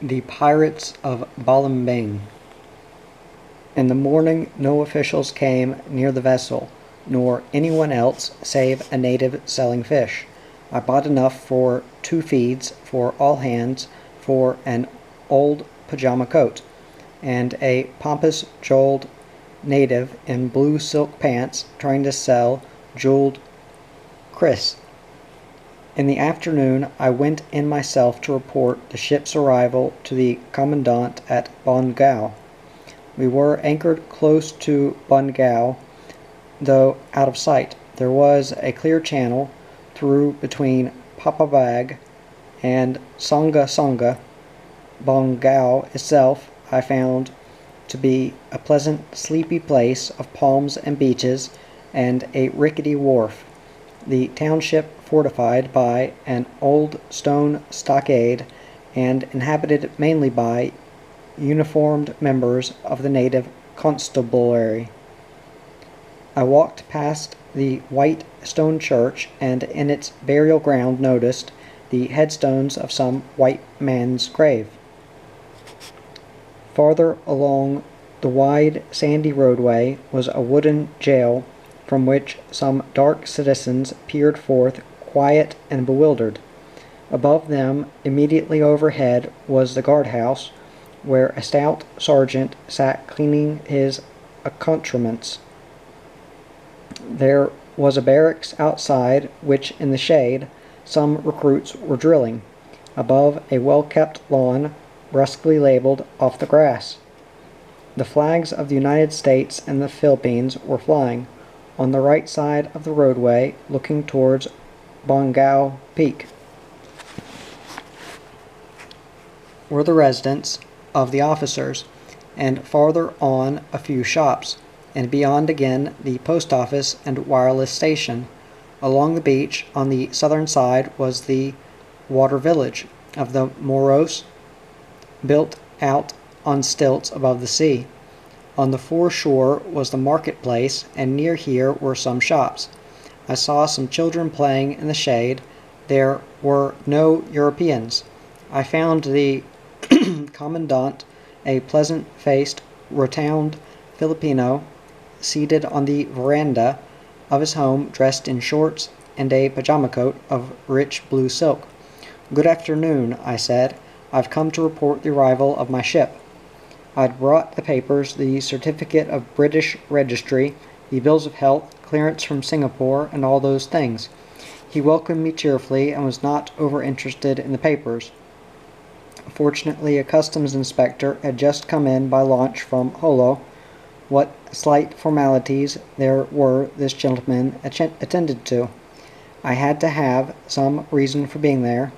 The Pirates of Balimbing. In the morning no officials came near the vessel, nor anyone else save a native selling fish. I bought enough for 2 feeds for all hands for an old pajama coat, and a pompous jowled native in blue silk pants trying to sell jeweled kris. In the afternoon I went in myself to report the ship's arrival to the commandant at Bengal. We were anchored close to Bengal, though out of sight. There was a clear channel through between Papabag and Songa Songa. Bengal itself I found to be a pleasant, sleepy place of palms and beaches and a rickety wharf. The township fortified by an old stone stockade and inhabited mainly by uniformed members of the native constabulary. I walked past the white stone church and in its burial ground noticed the headstones of some white man's grave. Farther along the wide sandy roadway was a wooden jail from which some dark citizens peered forth, quiet and bewildered. Above them, immediately overhead, was the guardhouse, where a stout sergeant sat cleaning his accoutrements. There was a barracks outside, which in the shade some recruits were drilling, above a well-kept lawn, brusquely labeled "Off the Grass." The flags of the United States and the Philippines were flying. On the right side of the roadway, looking towards Bengal Peak, were the residence of the officers, and farther on a few shops, and beyond again the post office and wireless station. Along the beach on the southern side was the water village of the Moros, built out on stilts above the sea. On the foreshore was the marketplace, and near here were some shops. I saw some children playing in the shade. There were no Europeans. I found the commandant, a pleasant-faced, rotund Filipino, seated on the veranda of his home, dressed in shorts and a pajama coat of rich blue silk. "Good afternoon," I said. "I've come to report the arrival of my ship." I'd brought the papers, the certificate of British registry, the bills of health, clearance from Singapore, and all those things. He welcomed me cheerfully and was not over-interested in the papers. Fortunately, a customs inspector had just come in by launch from Holo. What slight formalities there were this gentleman attended to. I had to have some reason for being there.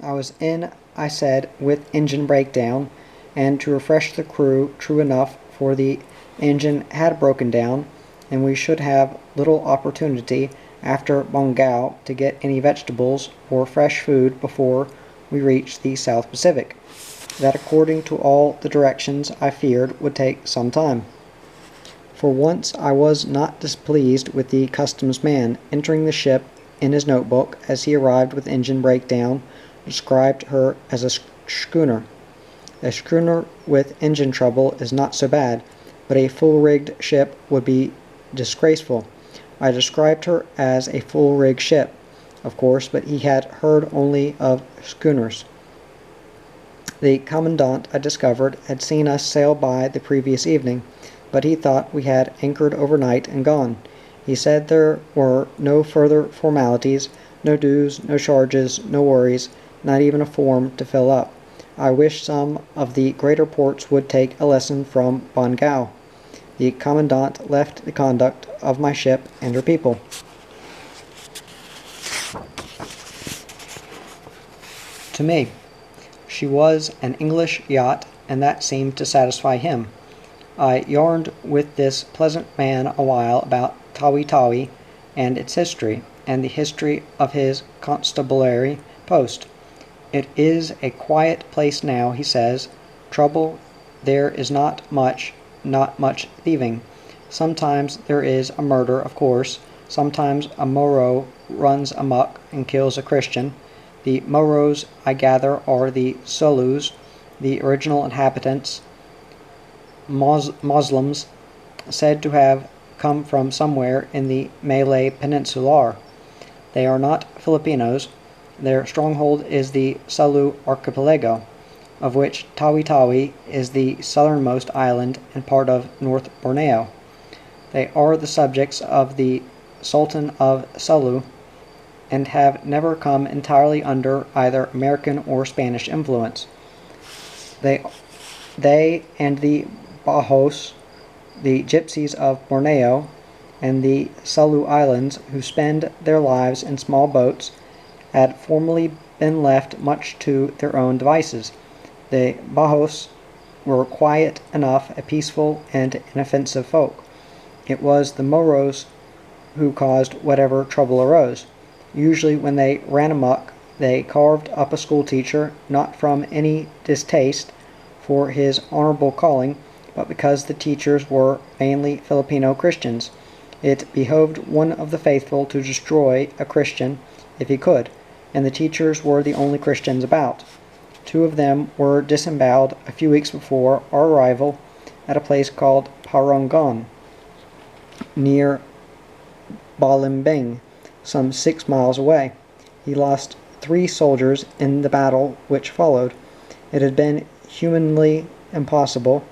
I was in, I said, with engine breakdown, and to refresh the crew. True enough, for the engine had broken down, and we should have little opportunity after Bengal to get any vegetables or fresh food before we reached the South Pacific. That, according to all the directions, I feared would take some time. For once I was not displeased with the customs man. Entering the ship in his notebook as he arrived with engine breakdown, described her as a schooner. A schooner with engine trouble is not so bad, but a full-rigged ship would be disgraceful. I described her as a full-rigged ship, of course, but he had heard only of schooners. The commandant, I discovered, had seen us sail by the previous evening, but he thought we had anchored overnight and gone. He said there were no further formalities, no dues, no charges, no worries, not even a form to fill up. I wish some of the greater ports would take a lesson from Bengal. The commandant left the conduct of my ship and her people to me. She was an English yacht, and that seemed to satisfy him. I yarned with this pleasant man a while about Tawi and its history, and the history of his constabulary post. "It is a quiet place now," he says. "Trouble there is not much thieving. Sometimes there is a murder, of course. Sometimes a Moro runs amok and kills a Christian. The Moros, I gather, are the Solus, the original inhabitants, Muslims, said to have come from somewhere in the Malay Peninsular. They are not Filipinos. Their stronghold is the Sulu archipelago, of which Tawi-Tawi is the southernmost island and part of North Borneo. They are the subjects of the Sultan of Sulu, and have never come entirely under either American or Spanish influence. They and the Bahos, the gypsies of Borneo, and the Sulu Islands, who spend their lives in small boats, had formerly been left much to their own devices. The Bahos were quiet enough, a peaceful and inoffensive folk. It was the Moros who caused whatever trouble arose. Usually when they ran amok, they carved up a schoolteacher, not from any distaste for his honorable calling, but because the teachers were mainly Filipino Christians. It behoved one of the faithful to destroy a Christian if he could, and the teachers were the only Christians about. 2 of them were disemboweled a few weeks before our arrival at a place called Parangon, near Balimbing, some 6 miles away. He lost 3 soldiers in the battle which followed. It had been humanly impossible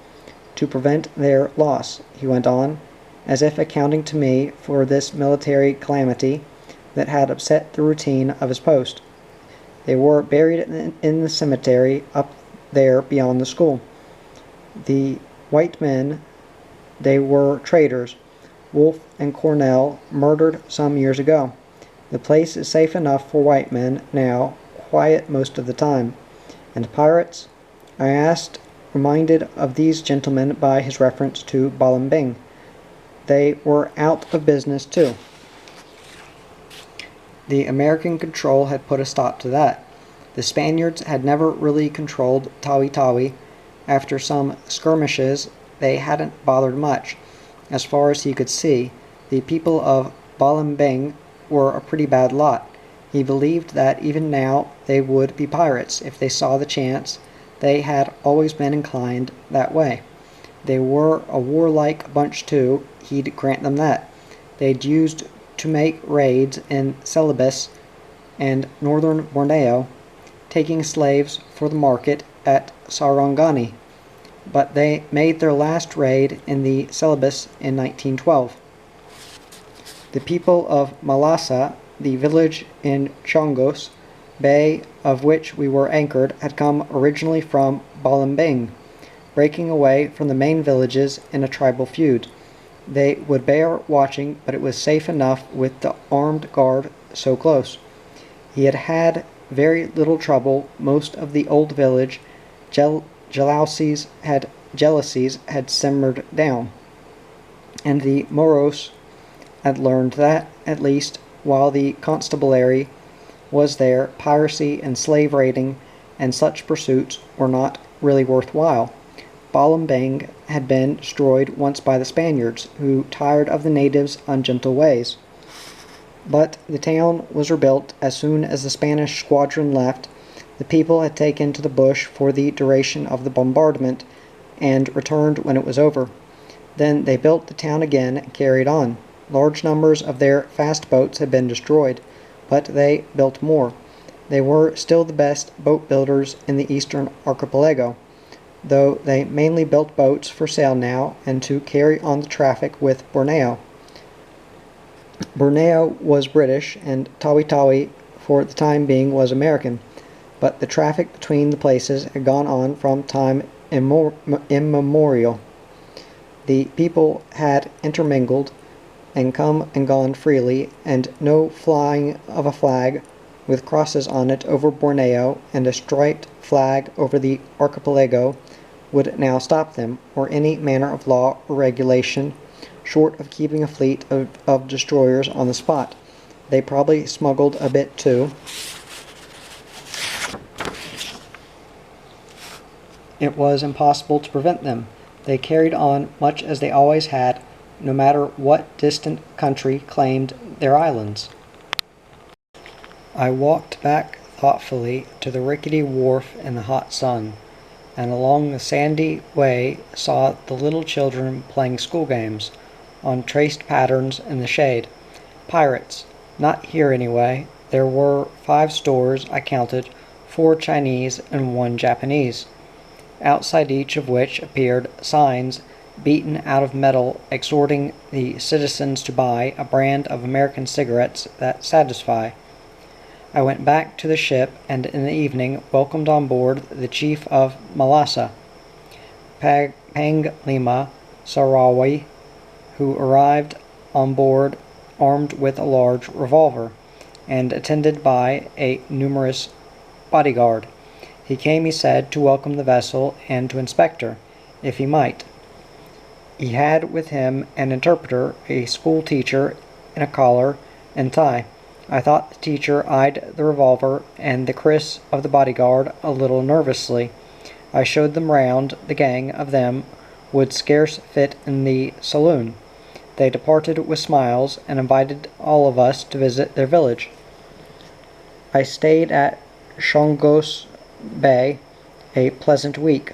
to prevent their loss, he went on, as if accounting to me for this military calamity that had upset the routine of his post. They were buried in the cemetery up there beyond the school. The white men, they were traitors, Wolfe and Cornell, murdered some years ago. The place is safe enough for white men now, quiet most of the time. And pirates? I asked, reminded of these gentlemen by his reference to Balimbing. They were out of business too. The American control had put a stop to that. The Spaniards had never really controlled Tawi-Tawi. After some skirmishes, they hadn't bothered much. As far as he could see, the people of Balimbing were a pretty bad lot. He believed that even now they would be pirates if they saw the chance. They had always been inclined that way. They were a warlike bunch too, he'd grant them that. They'd used to make raids in Celebes and northern Borneo, taking slaves for the market at Sarangani, but they made their last raid in the Celebes in 1912. The people of Malasa, the village in Chongos Bay of which we were anchored, had come originally from Balimbing, breaking away from the main villages in a tribal feud. They would bear watching, but it was safe enough with the armed guard so close. He had had very little trouble. Most of the old village jealousies had simmered down, and the Moros had learned that, at least, while the constabulary was there, piracy and slave raiding and such pursuits were not really worthwhile. Balimbing had been destroyed once by the Spaniards, who tired of the natives' ungentle ways. But the town was rebuilt as soon as the Spanish squadron left. The people had taken to the bush for the duration of the bombardment, and returned when it was over. Then they built the town again and carried on. Large numbers of their fast boats had been destroyed, but they built more. They were still the best boat builders in the eastern archipelago, though they mainly built boats for sale now and to carry on the traffic with Borneo. Borneo was British, and Tawi-Tawi for the time being was American, but the traffic between the places had gone on from time immemorial. The people had intermingled and come and gone freely, and no flying of a flag with crosses on it over Borneo and a striped flag over the archipelago would now stop them, or any manner of law or regulation, short of keeping a fleet of destroyers on the spot. They probably smuggled a bit too. It was impossible to prevent them. They carried on much as they always had, no matter what distant country claimed their islands. I walked back thoughtfully to the rickety wharf in the hot sun, and along the sandy way saw the little children playing school games on traced patterns in the shade. Pirates. Not here anyway. There were 5 stores, I counted, 4 Chinese and 1 Japanese, outside each of which appeared signs beaten out of metal exhorting the citizens to buy a brand of American cigarettes that satisfy. I went back to the ship and in the evening welcomed on board the chief of Malasa, Panglima Sarawi, who arrived on board armed with a large revolver, and attended by a numerous bodyguard. He came, he said, to welcome the vessel and to inspect her, if he might. He had with him an interpreter, a school teacher, in a collar and tie. I thought the teacher eyed the revolver and the kriss of the bodyguard a little nervously. I showed them round. The gang of them would scarce fit in the saloon. They departed with smiles, and invited all of us to visit their village. I stayed at Shongos Bay a pleasant week,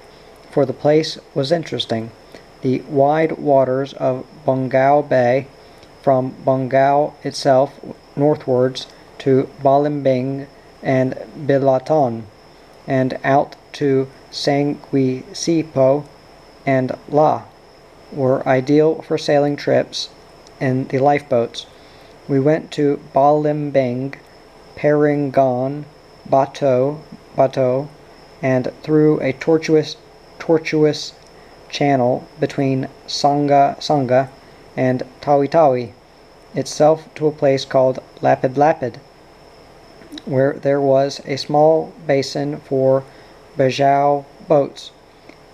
for the place was interesting. The wide waters of Bengal Bay, from Bengal itself northwards to Balimbing and Bilaton, and out to Sanguisipo and La, were ideal for sailing trips in the lifeboats. We went to Balimbing, Paringon, Bateau, and through a tortuous channel between Sanga and Tawi itself to a place called Lapid, where there was a small basin for Bajau boats,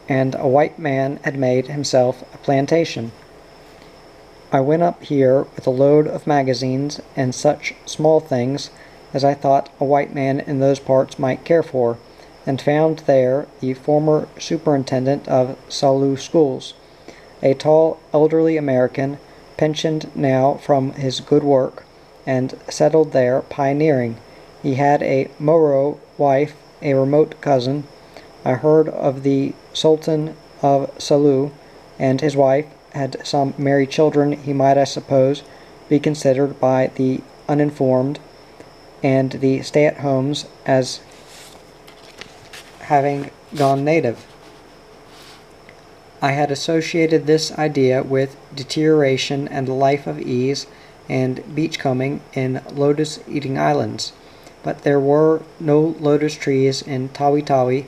and a white man had made himself a plantation. I went up here with a load of magazines and such small things as I thought a white man in those parts might care for, and found there the former superintendent of Salu schools, a tall elderly American, pensioned now from his good work, and settled there pioneering. He had a Moro wife, a remote cousin. I heard of the Sultan of Salu, and his wife had some merry children he might, I suppose, be considered by the uninformed and the stay-at-homes as having gone native. I had associated this idea with deterioration and a life of ease and beachcombing in lotus-eating islands, but there were no lotus trees in Tawi.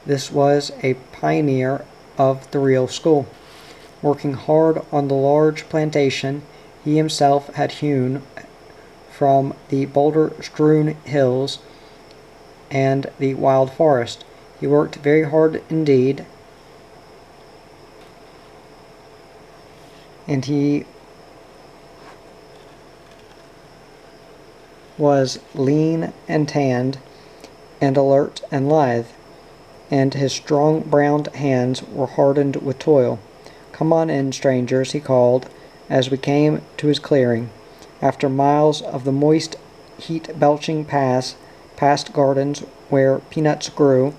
This was a pioneer of the real school. Working hard on the large plantation he himself had hewn from the boulder-strewn hills and the wild forest. He worked very hard indeed, and he was lean and tanned and alert and lithe, and his strong brown hands were hardened with toil. "Come on in, strangers," he called, as we came to his clearing. After miles of the moist, heat-belching paths, past gardens where peanuts grew,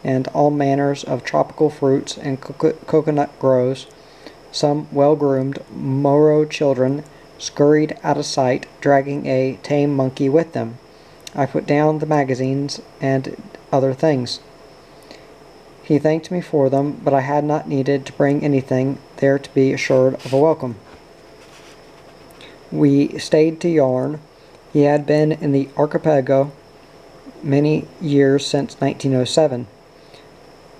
and all manners of tropical fruits and coconut groves, some well-groomed Moro children scurried out of sight, dragging a tame monkey with them. I put down the magazines and other things. He thanked me for them, but I had not needed to bring anything there to be assured of a welcome. We stayed to yarn. He had been in the archipelago many years since 1907.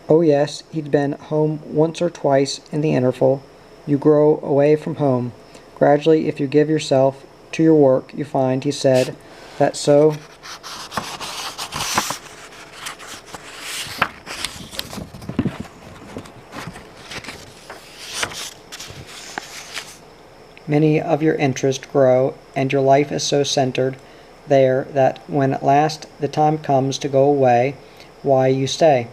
Oh yes, he'd been home once or twice in the interval. You grow away from home. Gradually, if you give yourself to your work, you find, he said, that so many of your interests grow, and your life is so centered there that when at last the time comes to go away, why, you stay.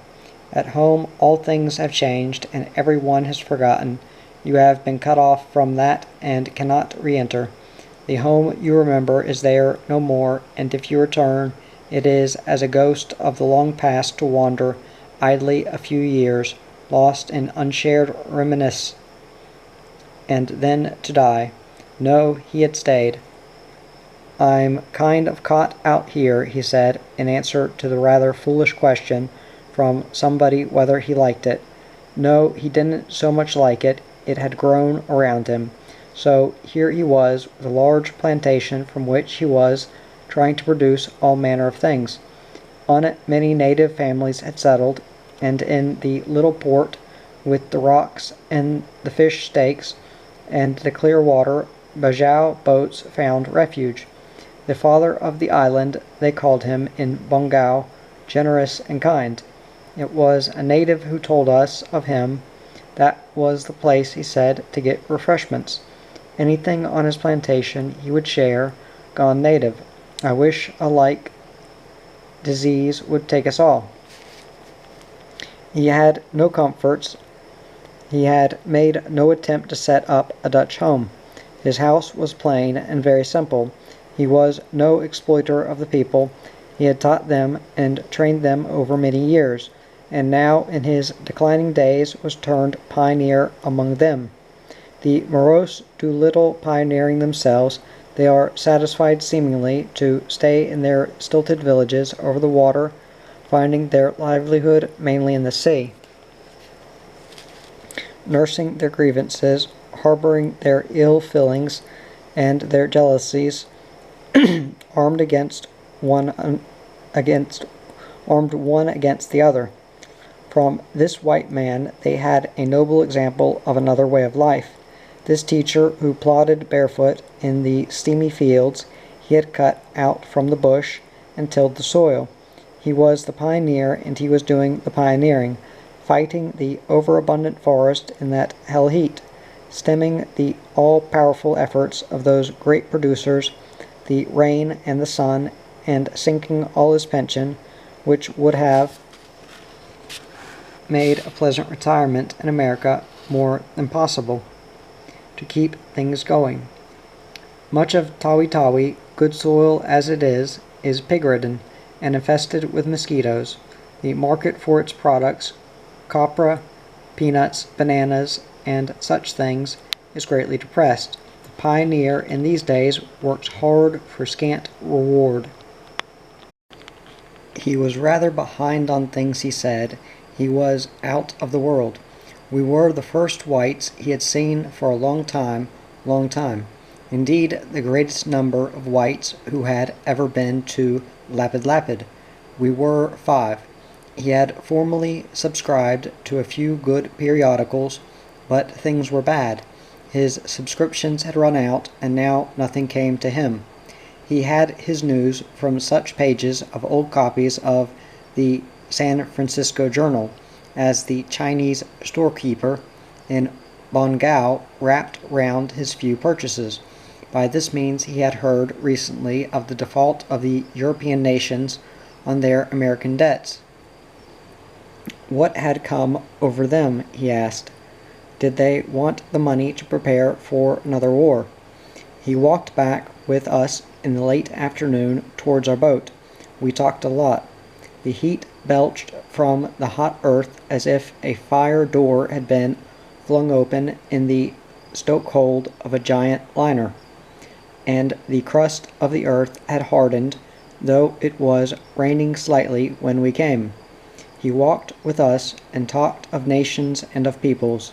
At home all things have changed, and every one has forgotten. You have been cut off from that and cannot re-enter. The home you remember is there no more, and if you return, It is as a ghost of the long past to wander idly a few years, lost in unshared reminiscence, and then to die. No, he had stayed. "I'm kind of caught out here," he said, in answer to the rather foolish question from somebody whether he liked it. No, he didn't so much like it. It had grown around him. So here he was, with a large plantation from which he was trying to produce all manner of things. On it many native families had settled, and in the little port, with the rocks and the fish steaks and the clear water, Bajau boats found refuge. The father of the island, they called him in Bengal, generous and kind. It was a native who told us of him. That was the place, he said, to get refreshments. Anything on his plantation he would share, gone native. I wish a like disease would take us all. He had no comforts. He had made no attempt to set up a Dutch home. His house was plain and very simple. He was no exploiter of the people. He had taught them and trained them over many years, and now in his declining days was turned pioneer among them. The morose do little pioneering themselves. They are satisfied seemingly to stay in their stilted villages over the water, finding their livelihood mainly in the sea, nursing their grievances, harboring their ill feelings and their jealousies, armed one against the other. From this white man they had a noble example of another way of life. This teacher who plodded barefoot in the steamy fields he had cut out from the bush and tilled the soil. He was the pioneer, and he was doing the pioneering, fighting the overabundant forest in that hell heat, stemming the all-powerful efforts of those great producers, the rain and the sun, and sinking all his pension, which would have made a pleasant retirement in America more than possible, to keep things going. Much of Tawi-Tawi, good soil as it is pig-ridden and infested with mosquitoes. The market for its products, copra, peanuts, bananas, and such things, is greatly depressed. The pioneer in these days works hard for scant reward. He was rather behind on things, he said. He was out of the world. We were the first whites he had seen for a long time. Indeed, the greatest number of whites who had ever been to Lapid. We were 5. He had formerly subscribed to a few good periodicals, but things were bad. His subscriptions had run out, and now nothing came to him. He had his news from such pages of old copies of the San Francisco Journal as the Chinese storekeeper in Bengal wrapped round his few purchases. By this means he had heard recently of the default of the European nations on their American debts. What had come over them, he asked. Did they want the money to prepare for another war? He walked back with us in the late afternoon towards our boat. We talked a lot. The heat belched from the hot earth as if a fire door had been flung open in the stokehold of a giant liner, and the crust of the earth had hardened, though it was raining slightly when we came. He walked with us and talked of nations and of peoples.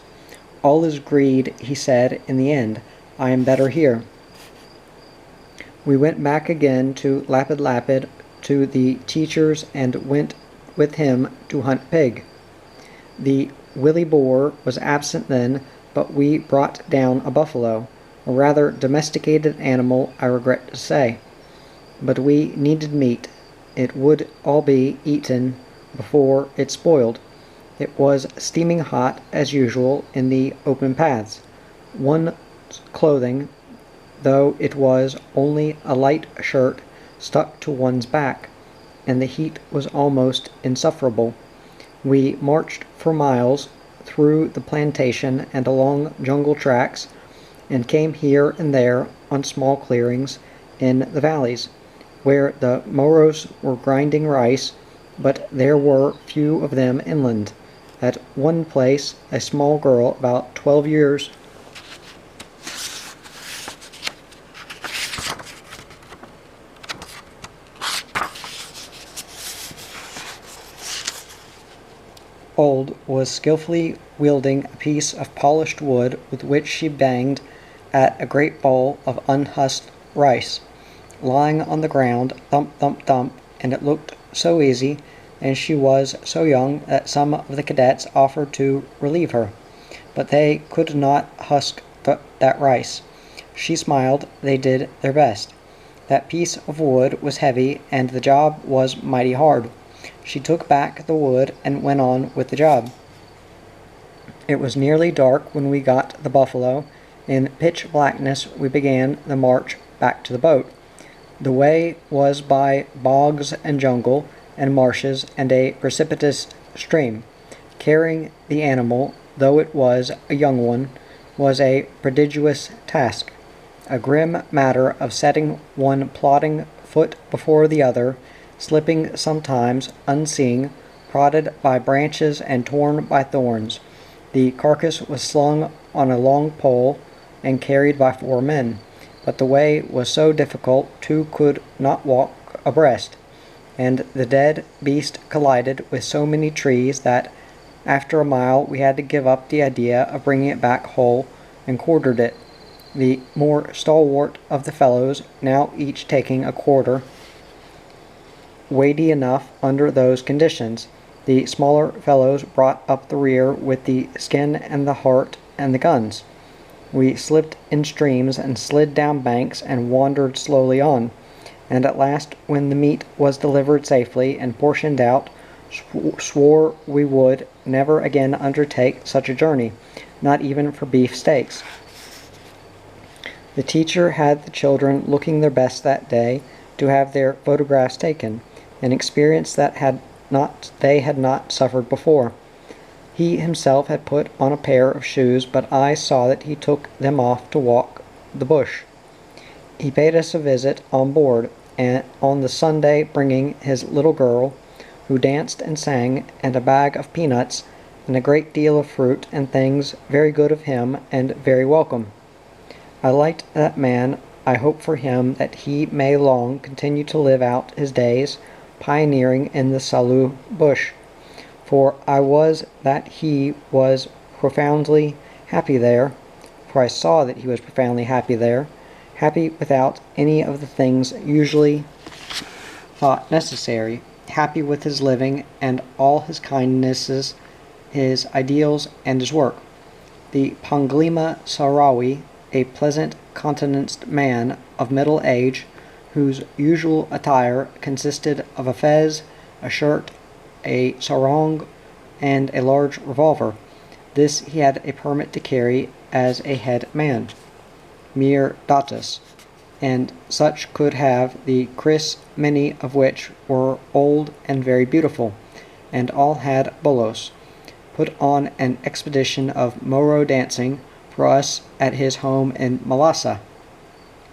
All is greed, he said in the end. I am better here. We went back again to Lapid to the teachers and went with him to hunt pig. The willy boar was absent then, but we brought down a buffalo, a rather domesticated animal, I regret to say. But we needed meat. It would all be eaten before it spoiled. It was steaming hot, as usual, in the open paths. One's clothing, though it was only a light shirt, stuck to one's back, and the heat was almost insufferable. We marched for miles through the plantation and along jungle tracks, and came here and there on small clearings in the valleys. where the Moros were grinding rice, but there were few of them inland. At one place, a small girl about 12 years old was skillfully wielding a piece of polished wood with which she banged at a great bowl of unhusked rice, lying on the ground, thump, thump, thump, and it looked so easy, and she was so young that some of the cadets offered to relieve her, but they could not husk that rice. She smiled. They did their best. That piece of wood was heavy, and the job was mighty hard. She took back the wood and went on with the job. It was nearly dark when we got the buffalo. In pitch blackness we began the march back to the boat. The way was by bogs and jungle and marshes and a precipitous stream. Carrying the animal, though it was a young one, was a prodigious task, a grim matter of setting one plodding foot before the other, slipping sometimes unseeing, prodded by branches and torn by thorns. The carcass was slung on a long pole and carried by 4 men, but the way was so difficult 2 could not walk abreast, and the dead beast collided with so many trees that after a mile we had to give up the idea of bringing it back whole and quartered it, the more stalwart of the fellows now each taking a quarter, weighty enough under those conditions. The smaller fellows brought up the rear with the skin and the heart and the guns. We slipped in streams and slid down banks and wandered slowly on, and at last, when the meat was delivered safely and portioned out, swore we would never again undertake such a journey, not even for beef steaks. The teacher had the children looking their best that day to have their photographs taken, an experience that they had not suffered before. He himself had put on a pair of shoes, but I saw that he took them off to walk the bush. He paid us a visit on board, and on the Sunday bringing his little girl, who danced and sang, and a bag of peanuts, and a great deal of fruit and things very good of him and very welcome. I liked that man. I hope for him that he may long continue to live out his days pioneering in the Salu bush, for I was that he was profoundly happy there, for I saw that he was profoundly happy there, happy without any of the things usually thought necessary, happy with his living and all his kindnesses, his ideals and his work. The Panglima Sarawi, a pleasant countenanced man of middle age, whose usual attire consisted of a fez, a shirt, a sarong, and a large revolver. This he had a permit to carry as a head man, mere datus, and such could have the kris, many of which were old and very beautiful, and all had bolos, put on an expedition of Moro dancing for us at his home in Malasa.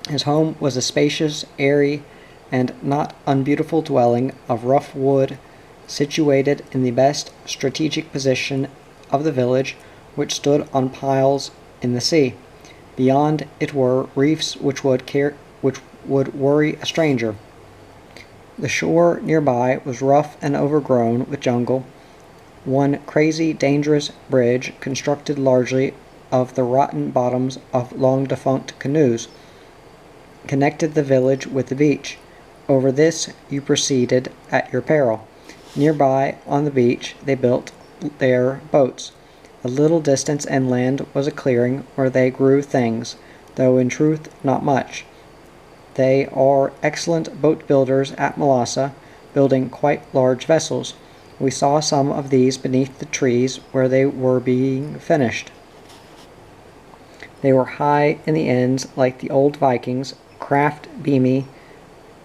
His home was a spacious, airy, and not unbeautiful dwelling of rough wood, situated in the best strategic position of the village, which stood on piles in the sea. Beyond it were reefs which would worry a stranger. The shore nearby was rough and overgrown with jungle. One crazy, dangerous bridge, constructed largely of the rotten bottoms of long-defunct canoes, connected the village with the beach. Over this you proceeded at your peril. Nearby, on the beach, they built their boats. A little distance inland was a clearing where they grew things, though in truth not much. They are excellent boat builders at Malasa, building quite large vessels. We saw some of these beneath the trees where they were being finished. They were high in the ends like the old Vikings, craft beamy,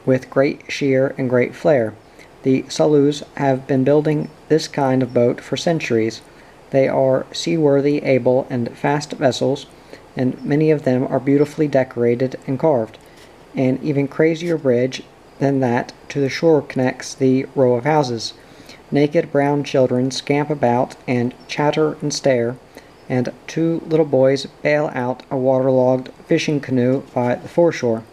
with great sheer and great flare. The Salus have been building this kind of boat for centuries. They are seaworthy, able, and fast vessels, and many of them are beautifully decorated and carved. An even crazier bridge than that to the shore connects the row of houses. Naked brown children scamp about and chatter and stare, and two little boys bail out a waterlogged fishing canoe by the foreshore.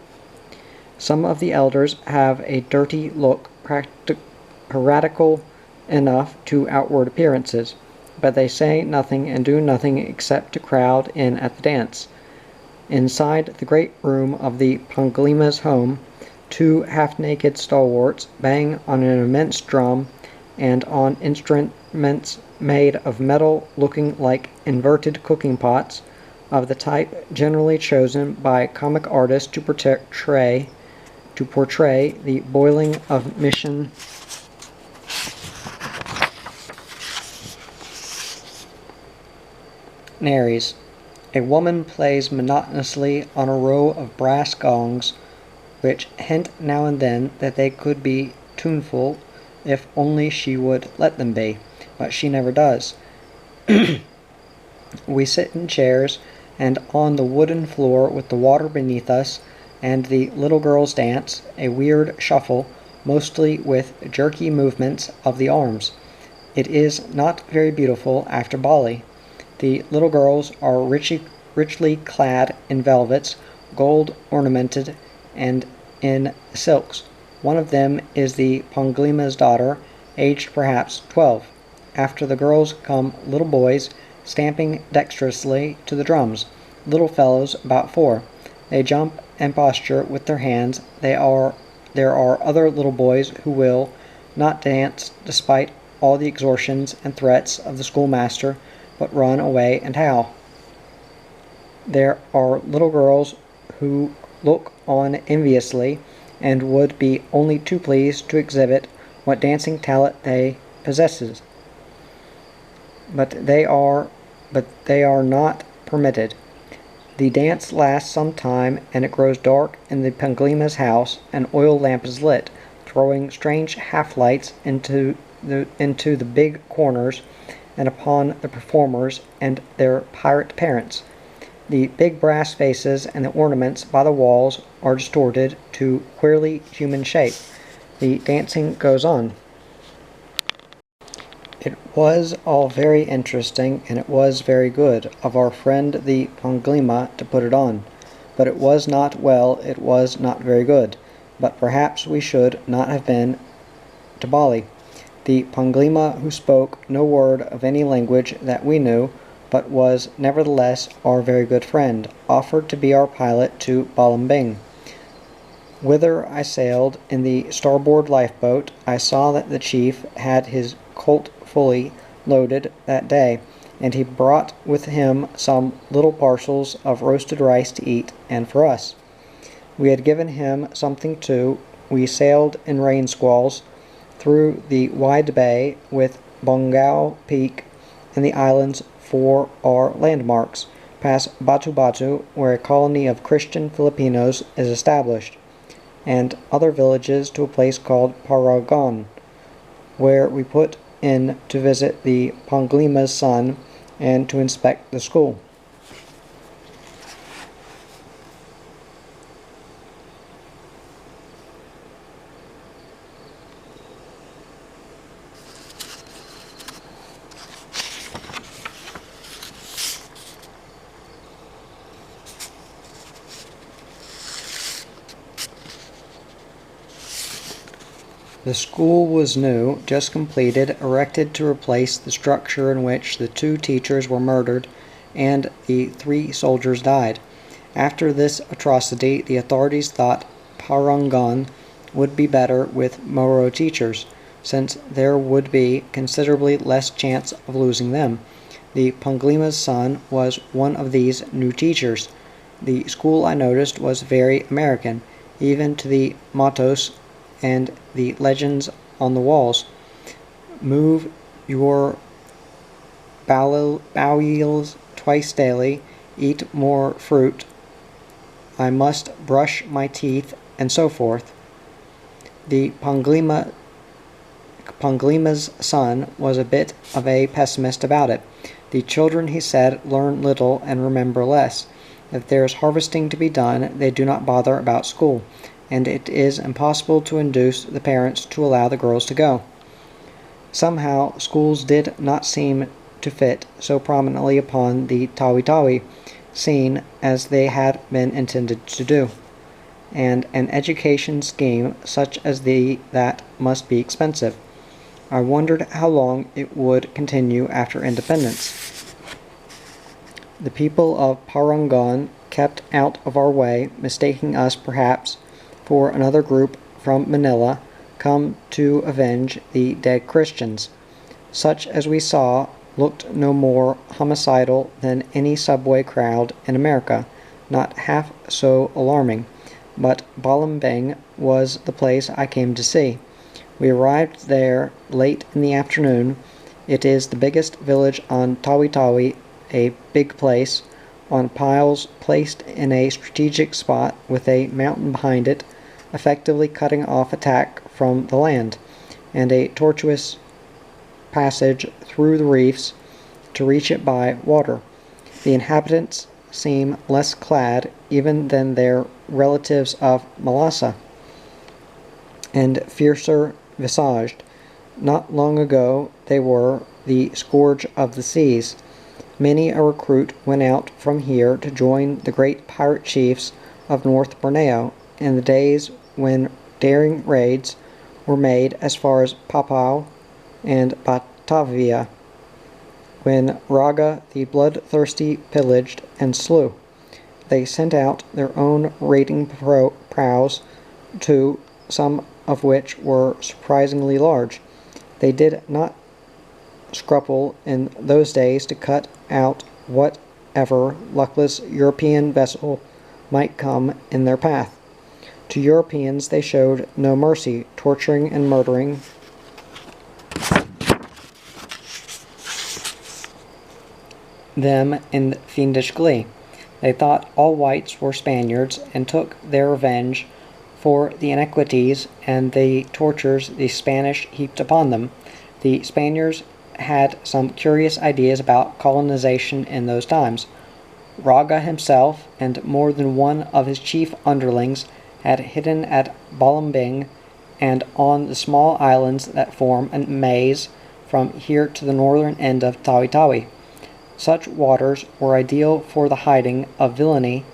Some of the elders have a dirty look, piratical enough to outward appearances, but they say nothing and do nothing except to crowd in at the dance. Inside the great room of the Panglima's home, two half-naked stalwarts bang on an immense drum and on instruments made of metal looking like inverted cooking pots, of the type generally chosen by comic artists to portray the boiling of missionaries. A woman plays monotonously on a row of brass gongs, which hint now and then that they could be tuneful if only she would let them be, but she never does. We sit in chairs and on the wooden floor with the water beneath us, and the little girls dance, a weird shuffle, mostly with jerky movements of the arms. It is not very beautiful after Bali. The little girls are richly clad in velvets, gold ornamented, and in silks. One of them is the Panglima's daughter, aged perhaps 12. After the girls come little boys, stamping dexterously to the drums, little fellows about 4. They jump and posture with their hands. There are other little boys who will not dance despite all the extortions and threats of the schoolmaster, but run away and howl. There are little girls who look on enviously and would be only too pleased to exhibit what dancing talent they possess. But they are not permitted. The dance lasts some time, and it grows dark in the Panglima's house. An oil lamp is lit, throwing strange half-lights into the big corners and upon the performers and their pirate parents. The big brass faces and the ornaments by the walls are distorted to queerly human shape. The dancing goes on. It was all very interesting, and it was very good of our friend the Panglima to put it on. But it was not well, it was not very good. But perhaps we should not have been to Bali. The Panglima, who spoke no word of any language that we knew, but was nevertheless our very good friend, offered to be our pilot to Balambing, whither I sailed in the starboard lifeboat. I saw that the chief had his colt fully loaded that day, and he brought with him some little parcels of roasted rice to eat, and for us. We had given him something too. We sailed in rain squalls through the wide bay with Bengal Peak and the islands for our landmarks, past Batu Batu, where a colony of Christian Filipinos is established, and other villages to a place called Paragon, where we put in to visit the Panglima's son and to inspect the school. The school was new, just completed, erected to replace the structure in which the 2 teachers were murdered and the 3 soldiers died. After this atrocity, the authorities thought Parangon would be better with Moro teachers, since there would be considerably less chance of losing them. The Panglima's son was one of these new teachers. The school, I noticed, was very American, even to the mottos and the legends on the walls. Move your bowels twice daily, eat more fruit, I must brush my teeth, and so forth. The Panglima's son was a bit of a pessimist about it. The children, he said, learn little and remember less. If there is harvesting to be done, they do not bother about school. and it is impossible to induce the parents to allow the girls to go. Somehow, schools did not seem to fit so prominently upon the Tawi-Tawi scene as they had been intended to do, and an education scheme such as that must be expensive. I wondered how long it would continue after independence. The people of Parangon kept out of our way, mistaking us perhaps for another group from Manila come to avenge the dead Christians. Such as we saw looked no more homicidal than any subway crowd in America, not half so alarming, but Balimbing was the place I came to see. We arrived there late in the afternoon. It is the biggest village on Tawi-Tawi, a big place, on piles placed in a strategic spot with a mountain behind it, effectively cutting off attack from the land, and a tortuous passage through the reefs to reach it by water. The inhabitants seem less clad even than their relatives of Malasa, and fiercer visaged. Not long ago they were the scourge of the seas. Many a recruit went out from here to join the great pirate chiefs of North Borneo in the days when daring raids were made as far as Papau and Batavia, when Raga the bloodthirsty pillaged and slew. They sent out their own raiding prows, too, some of which were surprisingly large. They did not scruple in those days to cut out whatever luckless European vessel might come in their path. To Europeans they showed no mercy, torturing and murdering them in fiendish glee. They thought all whites were Spaniards and took their revenge for the iniquities and the tortures the Spanish heaped upon them. The Spaniards had some curious ideas about colonization in those times. Raga himself and more than one of his chief underlings had hidden at Balimbing and on the small islands that form a maze from here to the northern end of Tawi-Tawi. Such waters were ideal for the hiding of villainy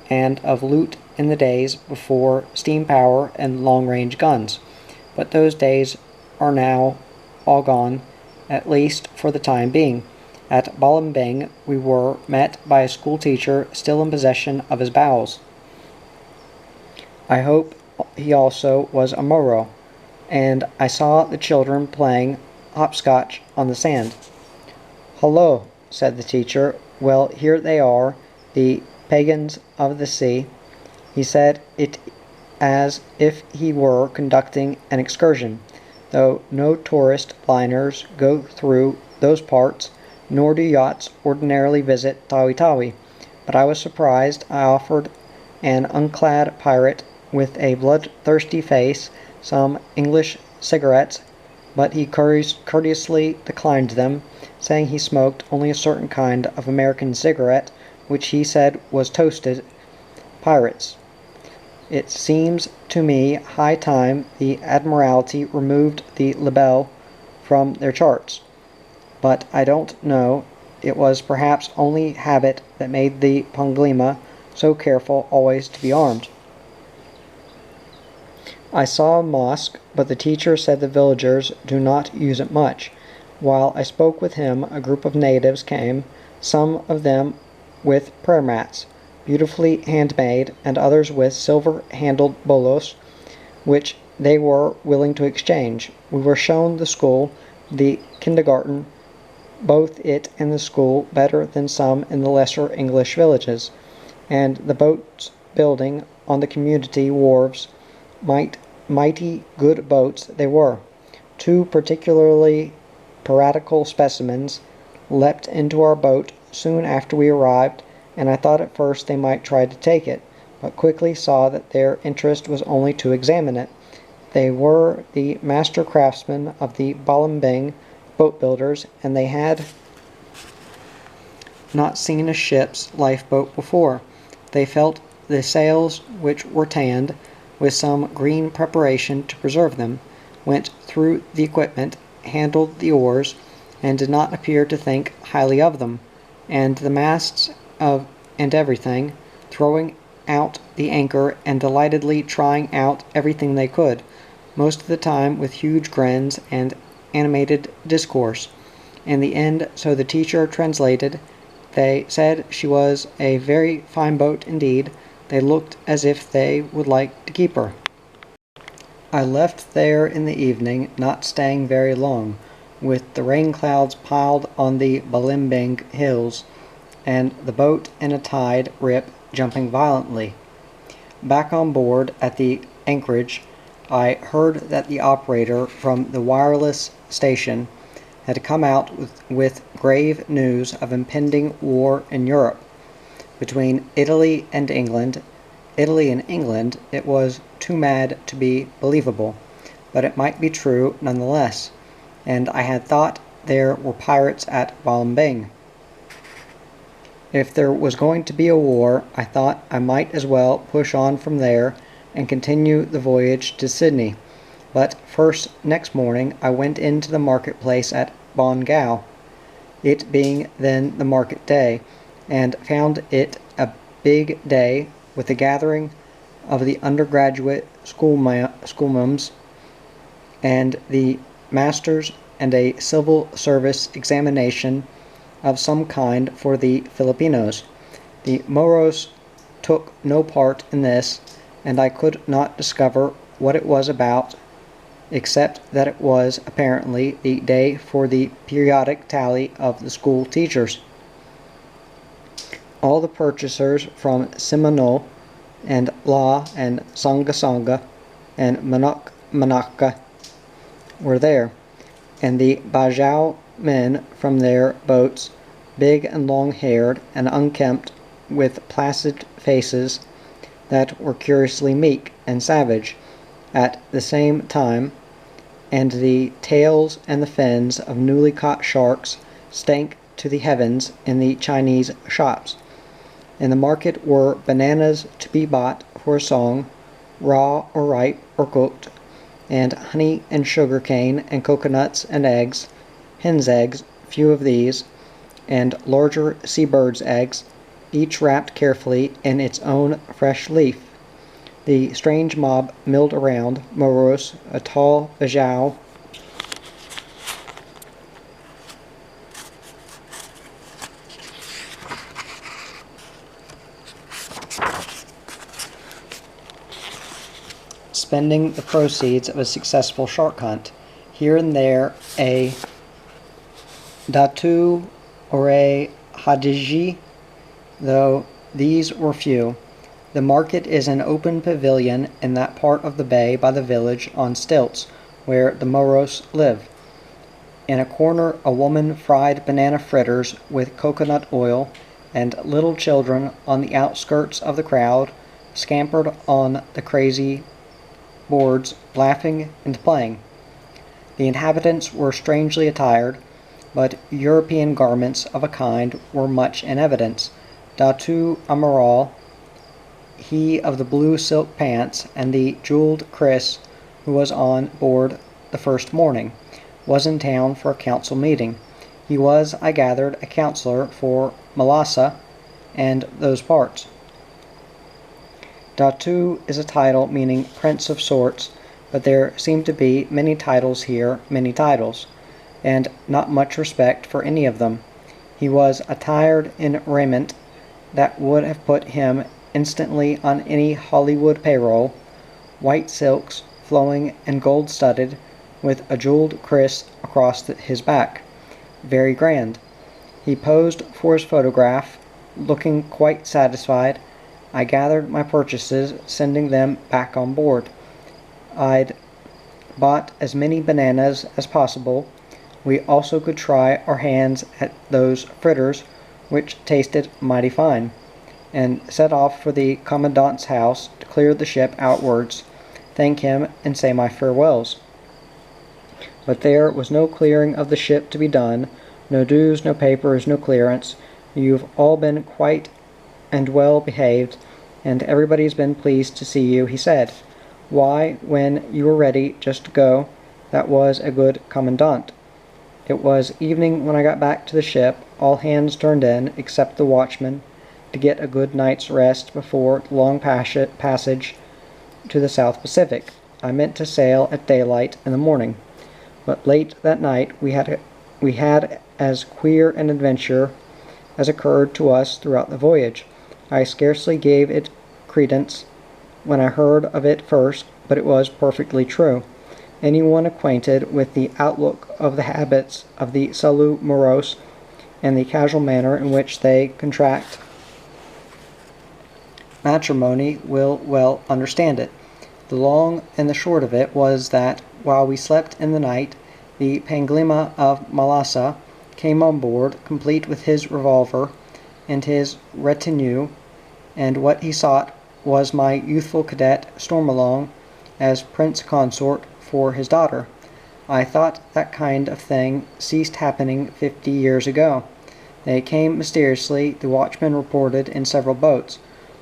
and of loot in the days before steam power and long-range guns, but those days are now all gone, at least for the time being. At Balimbing we were met by a schoolteacher still in possession of his bowels. I hope he also was a Moro, and I saw the children playing hopscotch on the sand. "Hullo," said the teacher. "Well, here they are, the pagans of the sea." He said it as if he were conducting an excursion, though no tourist liners go through those parts, nor do yachts ordinarily visit Tawi-Tawi. But I was surprised. I offered an unclad pirate with a bloodthirsty face some English cigarettes, but he courteously declined them, saying he smoked only a certain kind of American cigarette, which he said was toasted. Pirates. It seems to me high time the Admiralty removed the libel from their charts. But I don't know. It was perhaps only habit that made the Panglima so careful always to be armed. I saw a mosque, but the teacher said the villagers do not use it much. While I spoke with him, a group of natives came, some of them with prayer mats, beautifully handmade, and others with silver-handled bolos, which they were willing to exchange. We were shown the school, the kindergarten, both it and the school better than some in the lesser English villages, and the boats building on the community wharves. Mighty good boats they were. Two particularly piratical specimens leapt into our boat soon after we arrived, and I thought at first they might try to take it, but quickly saw that their interest was only to examine it. They were the master craftsmen of the Balimbing boat builders, and they had not seen a ship's lifeboat before. They felt the sails, which were tanned, with some green preparation to preserve them, went through the equipment, handled the oars, and did not appear to think highly of them, and the masts and everything, throwing out the anchor and delightedly trying out everything they could, most of the time with huge grins and animated discourse. In the end, so the teacher translated, they said she was a very fine boat indeed. They looked as if they would like to keep her. I left there in the evening, not staying very long, with the rain clouds piled on the Balimbing hills, and the boat in a tide rip jumping violently. Back on board at the anchorage, I heard that the operator from the wireless station had come out with grave news of impending war in Europe between Italy and England. Italy and England, it was too mad to be believable, but it might be true nonetheless, and I had thought there were pirates at Balimbing. If there was going to be a war, I thought I might as well push on from there and continue the voyage to Sydney. But first, next morning, I went into the marketplace at Bengal, it being then the market day, and found it a big day with a gathering of the undergraduate schoolmums and the masters, and a civil service examination of some kind for the Filipinos. The Moros took no part in this, and I could not discover what it was about, except that it was apparently the day for the periodic tally of the school teachers. All the purchasers from Seminole and La and Sanga and Manaka were there, and the Bajau men from their boats, big and long-haired and unkempt, with placid faces that were curiously meek and savage at the same time, and the tails and the fins of newly caught sharks stank to the heavens in the Chinese shops. In the market were bananas to be bought for a song, raw or ripe or cooked, and honey and sugar cane and coconuts and eggs, hen's eggs, few of these, and larger seabirds' eggs, each wrapped carefully in its own fresh leaf. The strange mob milled around Moros, a tall Bajau, spending the proceeds of a successful shark hunt. Here and there a datu or a hadiji, though these were few. The market is an open pavilion in that part of the bay by the village on stilts, where the Moros live. In a corner a woman fried banana fritters with coconut oil, and little children on the outskirts of the crowd scampered on the crazy boards, laughing and playing. The inhabitants were strangely attired, but European garments of a kind were much in evidence. Datu Amaral, he of the blue silk pants and the jeweled Chris, who was on board the first morning, was in town for a council meeting. He was, I gathered, a councillor for Malasa and those parts. Datu is a title meaning prince of sorts, but there seem to be many titles here, many titles, and not much respect for any of them. He was attired in raiment that would have put him instantly on any Hollywood payroll, white silks, flowing and gold-studded, with a jeweled Chris across his back. Very grand. He posed for his photograph, looking quite satisfied. I gathered my purchases, sending them back on board. I'd bought as many bananas as possible. We also could try our hands at those fritters, which tasted mighty fine, and set off for the commandant's house to clear the ship outwards, thank him, and say my farewells. But there was no clearing of the ship to be done, no dues, no papers, no clearance. You've all been quite and well behaved, and everybody's been pleased to see you, he said. Why, when you were ready just to go, that was a good commandant. It was evening when I got back to the ship, all hands turned in, except the watchman, to get a good night's rest before the long passage to the South Pacific. I meant to sail at daylight in the morning, but late that night we had as queer an adventure as occurred to us throughout the voyage. I scarcely gave it credence when I heard of it first, but it was perfectly true. Anyone acquainted with the outlook of the habits of the Salut Morose and the casual manner in which they contract matrimony will well understand it. The long and the short of it was that, while we slept in the night, the Panglima of Malasa came on board, complete with his revolver and his retinue, and what he sought was my youthful cadet Stormalong as prince consort for his daughter. I thought that kind of thing ceased happening 50 years ago. They came mysteriously, the watchman reported, in several boats,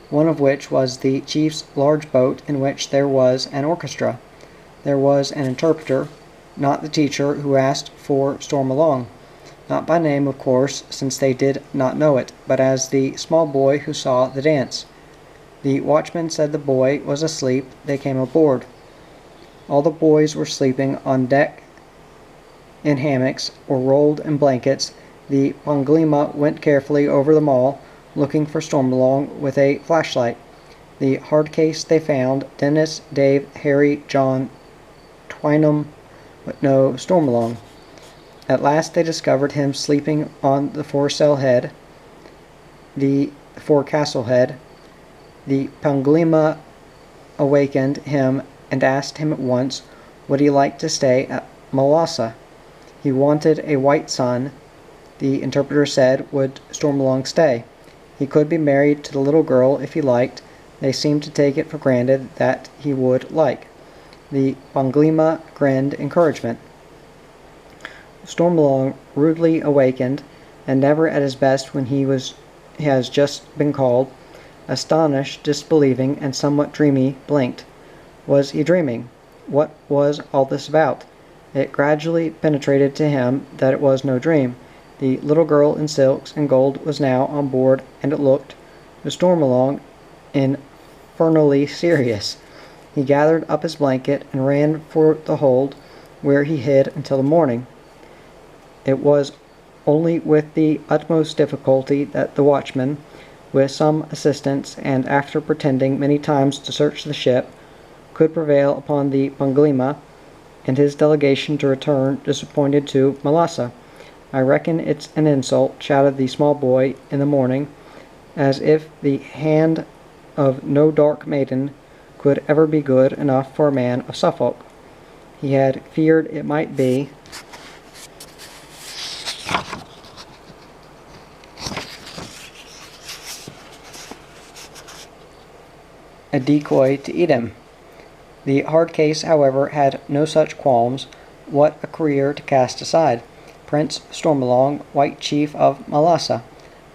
one of which was the chief's large boat in which there was an orchestra. There was an interpreter, not the teacher who asked for Stormalong. Not by name, of course, since they did not know it, but as the small boy who saw the dance. The watchman said the boy was asleep. They came aboard. All the boys were sleeping on deck in hammocks or rolled in blankets. The Panglima went carefully over them all, looking for Stormalong with a flashlight. The hard case they found Dennis, Dave, Harry, John, Twynham, but no Stormalong. At last they discovered him sleeping on the forecastle head. The Panglima awakened him and asked him at once would he like to stay at Malasa. He wanted a white son. The interpreter said, would Stormalong stay? He could be married to the little girl if he liked. They seemed to take it for granted that he would like. The Panglima grinned encouragement. Stormalong, rudely awakened, and never at his best when he has just been called, astonished, disbelieving, and somewhat dreamy, blinked. Was he dreaming? What was all this about? It gradually penetrated to him that it was no dream. The little girl in silks and gold was now on board, and it looked, to Stormalong, infernally serious. He gathered up his blanket and ran for the hold, where he hid until the morning. It was only with the utmost difficulty that the watchman, with some assistance, and after pretending many times to search the ship, could prevail upon the Panglima and his delegation to return disappointed to Malasa. I reckon it's an insult, shouted the small boy in the morning, as if the hand of no dark maiden could ever be good enough for a man of Suffolk. He had feared it might be a decoy to eat him. The hard case, however, had no such qualms. What a career to cast aside! Prince Stormalong, White Chief of Malasa.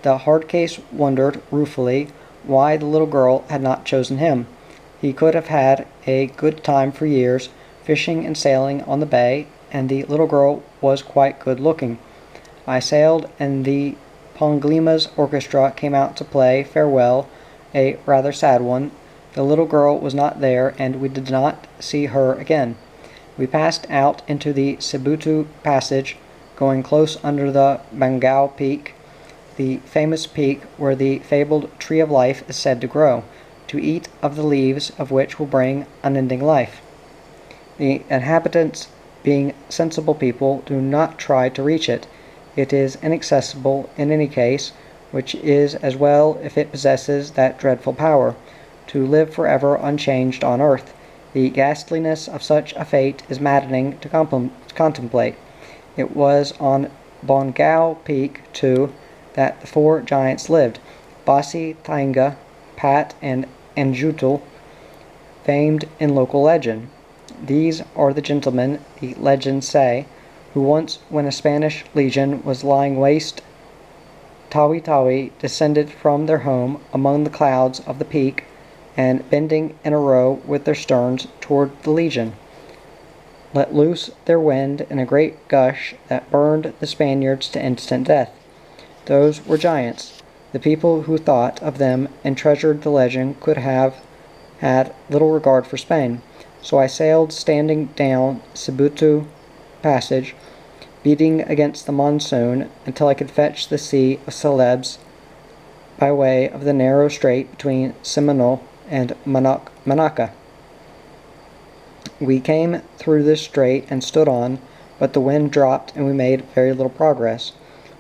The hard case wondered ruefully why the little girl had not chosen him. He could have had a good time for years, fishing and sailing on the bay, and the little girl was quite good-looking. I sailed, and the Panglima's orchestra came out to play farewell, a rather sad one. The little girl was not there, and we did not see her again. We passed out into the Sibutu Passage, going close under the Bengal Peak, the famous peak where the fabled tree of life is said to grow, to eat of the leaves of which will bring unending life. The inhabitants, being sensible people, do not try to reach it. It is inaccessible in any case, which is as well if it possesses that dreadful power, to live forever unchanged on earth. The ghastliness of such a fate is maddening to contemplate. It was on Bengal Peak, too, that the four giants lived, Bossi, Tainga, Pat, and Anjutal, famed in local legend. These are the gentlemen, the legends say, who once, when a Spanish legion was lying waste, Tawi descended from their home among the clouds of the peak, and bending in a row with their sterns toward the legion, let loose their wind in a great gush that burned the Spaniards to instant death. Those were giants. The people who thought of them and treasured the legend could have had little regard for Spain. So I sailed standing down Cebutu Passage, beating against the monsoon until I could fetch the Sea of Celebes by way of the narrow strait between Seminole and Manaca. We came through this strait and stood on, but the wind dropped and we made very little progress.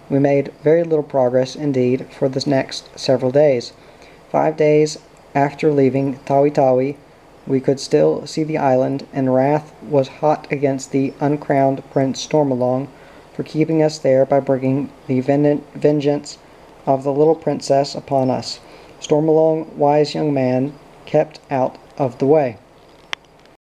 We made very little progress indeed for the next several days. 5 days after leaving Tawi-Tawi, we could still see the island, and wrath was hot against the uncrowned Prince Stormalong for keeping us there by bringing the vengeance of the little princess upon us. Stormalong, wise young man, kept out of the way.